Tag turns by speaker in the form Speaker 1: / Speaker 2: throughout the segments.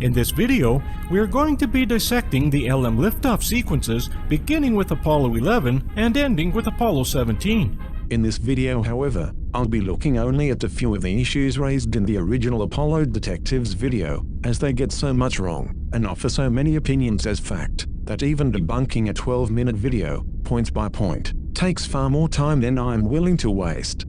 Speaker 1: In this video, we are going to be dissecting the LM liftoff sequences beginning with Apollo 11 and ending with Apollo 17.
Speaker 2: In this video, however, I'll be looking only at a few of the issues raised in the original Apollo Detectives video, as they get so much wrong, and offer so many opinions as fact, that even debunking a 12-minute video, point by point, takes far more time than I'm willing to waste.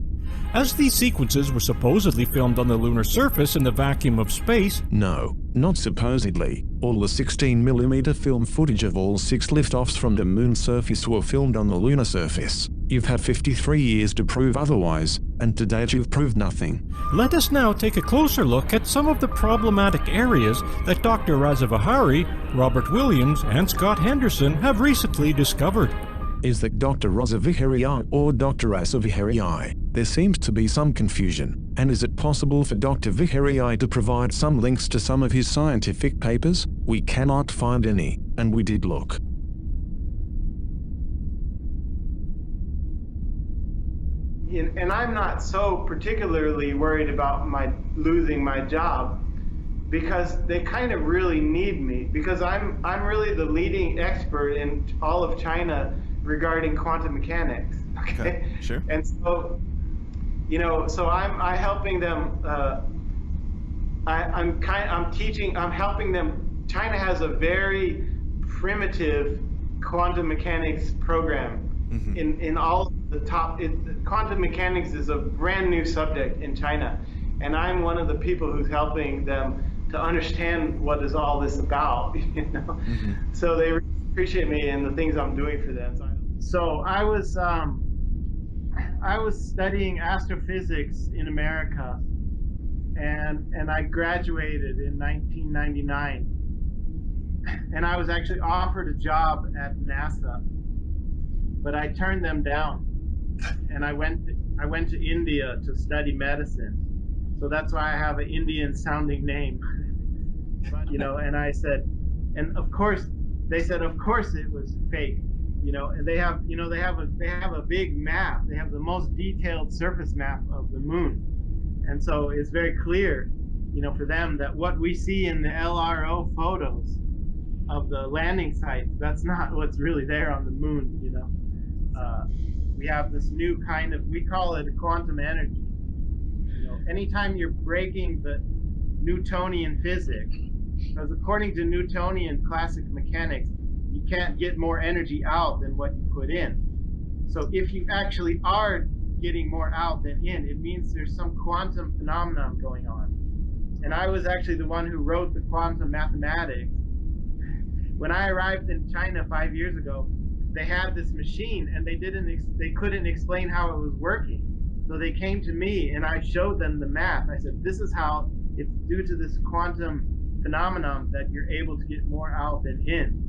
Speaker 1: As these sequences were supposedly filmed on the lunar surface in the vacuum of space—
Speaker 2: No, not supposedly. All the 16mm film footage of all 6 liftoffs from the moon's surface were filmed on the lunar surface. You've had 53 years to prove otherwise, and to date you've proved nothing.
Speaker 1: Let us now take a closer look at some of the problematic areas that Dr. Rasa Viharii, Robert Williams, and Scott Henderson have recently discovered.
Speaker 2: Is that Dr. Rasa Viharii or Dr. Rasa Viharii? There seems to be some confusion, and is it possible for Dr. Viharii to provide some links to some of his scientific papers? We cannot find any, and we did look.
Speaker 3: And I'm not so particularly worried about losing my job, because they kind of really need me, because I'm really the leading expert in all of China regarding quantum mechanics. Okay,
Speaker 1: sure.
Speaker 3: And so, so I'm helping them. I'm helping them. China has a very primitive quantum mechanics program. In all the top. Quantum mechanics is a brand new subject in China, and I'm one of the people who's helping them to understand what is all this about. So they appreciate me and the things I'm doing for them. So I was studying astrophysics in America, and I graduated in 1999, and I was actually offered a job at NASA, but I turned them down, and I went to India to study medicine. So that's why I have an Indian sounding name. And I said, and of course they said, of course it was fake. And they have a big map. They have the most detailed surface map of the moon, and so it's very clear, for them that what we see in the LRO photos of the landing site, that's not what's really there on the moon. We have this new kind of, we call it quantum energy. Anytime you're breaking the Newtonian physics, because according to Newtonian classic mechanics, you can't get more energy out than what you put in. So if you actually are getting more out than in, it means there's some quantum phenomenon going on. And I was actually the one who wrote the quantum mathematics. When I arrived in China 5 years ago, they had this machine, and they couldn't explain how it was working. So they came to me, and I showed them the math. I said, this is how it's due to this quantum phenomenon that you're able to get more out than in.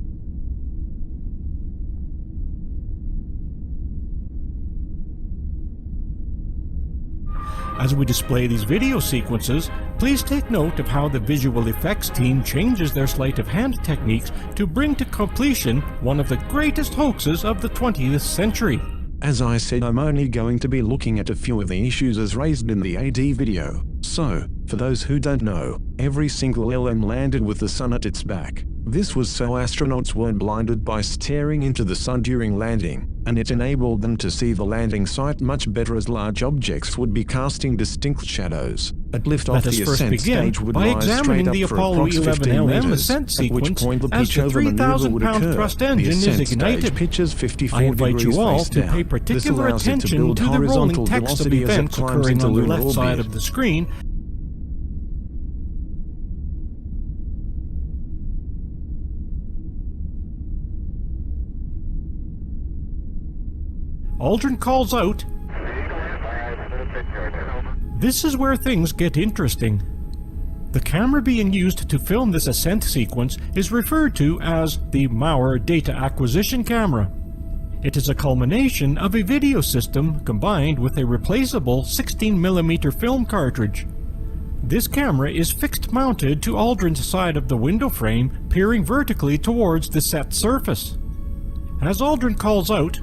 Speaker 1: As we display these video sequences, please take note of how the visual effects team changes their sleight of hand techniques to bring to completion one of the greatest hoaxes of the 20th century.
Speaker 2: As I said, I'm only going to be looking at a few of the issues as raised in the AD video. So, for those who don't know, every single LM landed with the sun at its back. This was so astronauts weren't blinded by staring into the sun during landing, and it enabled them to see the landing site much better, as large objects would be casting distinct shadows. At liftoff, the ascent stage would lie straight up for approximately 15 meters, at which point the pitch over maneuver would occur. The ascent stage pitches 54 degrees face down.
Speaker 1: Pay particular attention to the rolling text of events occurring on the left side of the screen. Aldrin calls out, "This is where things get interesting." The camera being used to film this ascent sequence is referred to as the Maurer Data Acquisition Camera. It is a culmination of a video system combined with a replaceable 16mm film cartridge. This camera is fixed mounted to Aldrin's side of the window frame, peering vertically towards the set surface. As Aldrin calls out,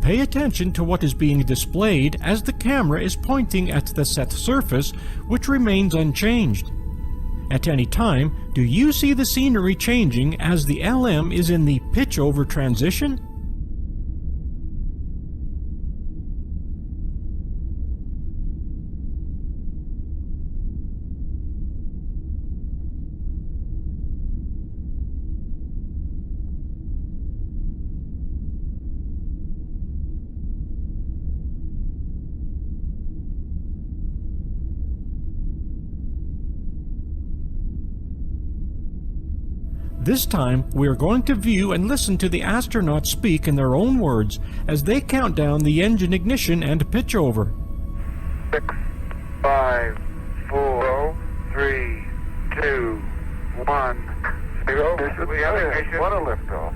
Speaker 1: pay attention to what is being displayed as the camera is pointing at the set surface, which remains unchanged. At any time, do you see the scenery changing as the LM is in the pitch-over transition? This time, we are going to view and listen to the astronauts speak in their own words as they count down the engine ignition and pitch over.
Speaker 4: 6, 5, 4, 3, 2, 1, 0. We have ignition. What a liftoff.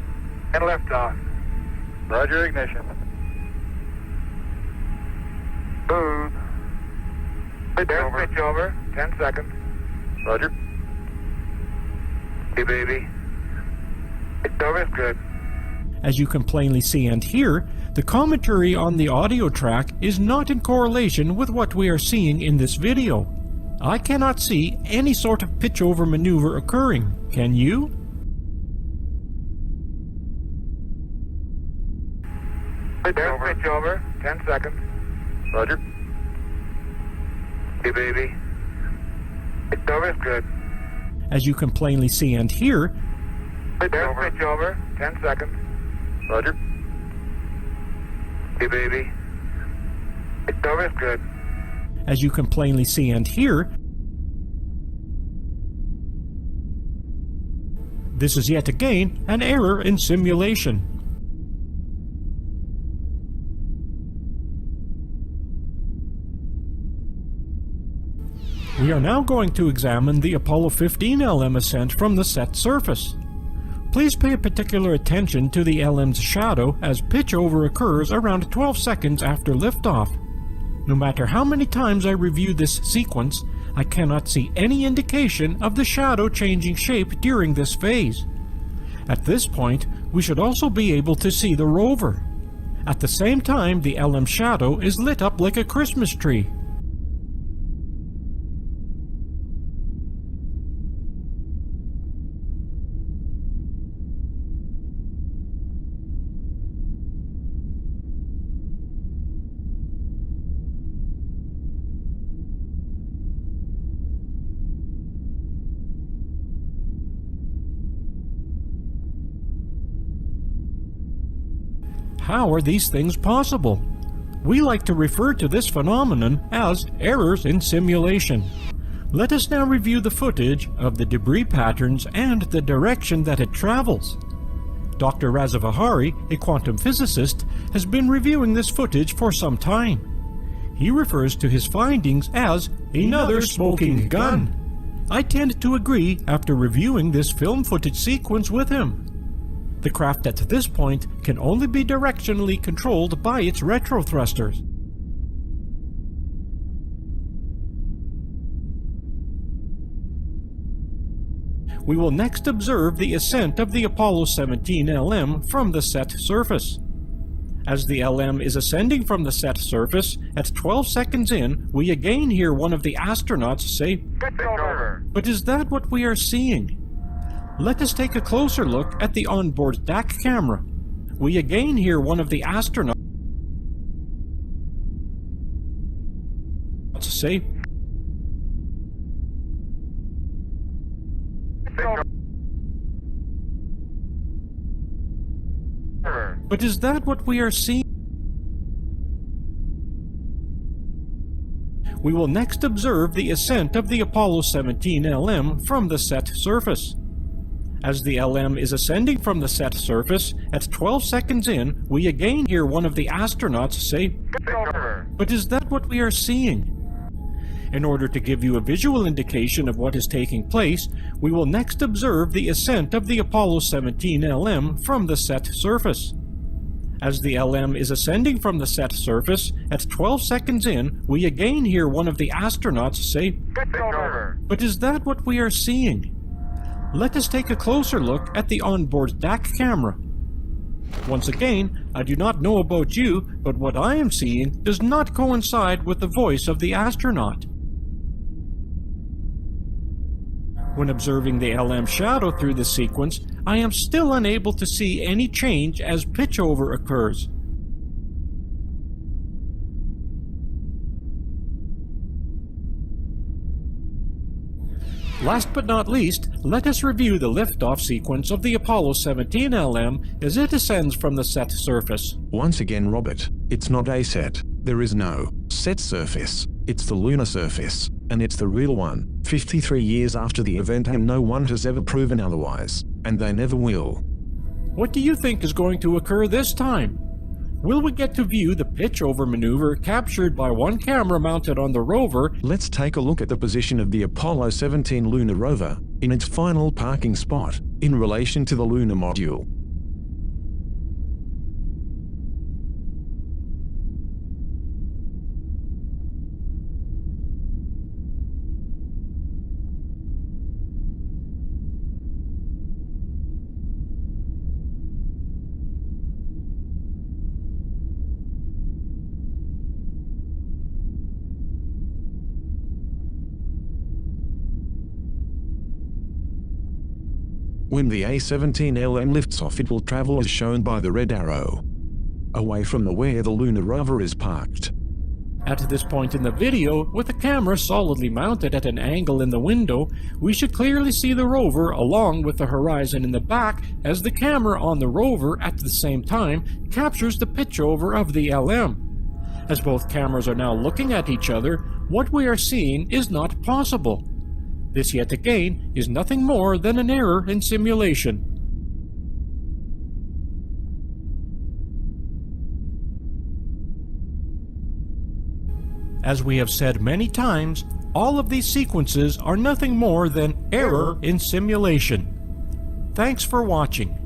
Speaker 4: And liftoff. Roger, ignition. Smooth. Pitch over. 10 seconds. Roger. Hey, baby. Pitch over is good.
Speaker 1: As you can plainly see and hear, the commentary on the audio track is not in correlation with what we are seeing in this video. I cannot see any sort of pitch-over maneuver occurring. Can you?
Speaker 4: Pitch over. 10 seconds. Roger. Hey, baby. Pitch over is good.
Speaker 1: As you can plainly see and hear,
Speaker 4: Pitch over. 10 seconds. Roger. Hey, baby. Pitch over is good.
Speaker 1: as you can plainly see and hear, this is yet again an error in simulation. We are now going to examine the Apollo 15 LM ascent from the set surface. Please pay particular attention to the LM's shadow as pitch over occurs around 12 seconds after liftoff. No matter how many times I review this sequence, I cannot see any indication of the shadow changing shape during this phase. At this point, we should also be able to see the rover. At the same time, the LM shadow is lit up like a Christmas tree. How are these things possible? We like to refer to this phenomenon as errors in simulation. Let us now review the footage of the debris patterns and the direction that it travels. Dr. Rasa Viharii, a quantum physicist, has been reviewing this footage for some time. He refers to his findings as another smoking gun. I tend to agree after reviewing this film footage sequence with him. The craft at this point can only be directionally controlled by its retrothrusters. We will next observe the ascent of the Apollo 17 LM from the set surface. As the LM is ascending from the set surface, at 12 seconds in, we again hear one of the astronauts say,
Speaker 4: "Pitch over."
Speaker 1: "But is that what we are seeing?" Let us take a closer look at the onboard DAC camera. We again hear one of the astronauts say,
Speaker 4: Pitch over.
Speaker 1: "But is that what we are seeing?" We will next observe the ascent of the Apollo 17 LM from the set surface. As the LM is ascending from the set surface, at 12 seconds in, we again hear one of the astronauts say,
Speaker 4: Pitch over.
Speaker 1: "But is that what we are seeing?" In order to give you a visual indication of what is taking place, we will next observe the ascent of the Apollo 17 LM from the set surface. As the LM is ascending from the set surface, at 12 seconds in, we again hear one of the astronauts say,
Speaker 4: Pitch over.
Speaker 1: "But is that what we are seeing?" Let us take a closer look at the onboard DAC camera. Once again, I do not know about you, but what I am seeing does not coincide with the voice of the astronaut. When observing the LM shadow through this sequence, I am still unable to see any change as pitchover occurs. Last but not least, let us review the liftoff sequence of the Apollo 17 LM as it ascends from the set surface.
Speaker 2: Once again, Robert, it's not a set. There is no set surface. It's the lunar surface, and it's the real one, 53 years after the event, and no one has ever proven otherwise, and they never will.
Speaker 1: What do you think is going to occur this time? Will we get to view the pitch-over maneuver captured by one camera mounted on the rover?
Speaker 2: Let's take a look at the position of the Apollo 17 lunar rover in its final parking spot in relation to the lunar module. When the A-17LM lifts off, it will travel as shown by the red arrow, away from where the lunar rover is parked.
Speaker 1: At this point in the video, with the camera solidly mounted at an angle in the window, we should clearly see the rover along with the horizon in the back as the camera on the rover at the same time captures the pitchover of the LM. As both cameras are now looking at each other, what we are seeing is not possible. This yet again is nothing more than an error in simulation. As we have said many times, all of these sequences are nothing more than error in simulation. Thanks for watching.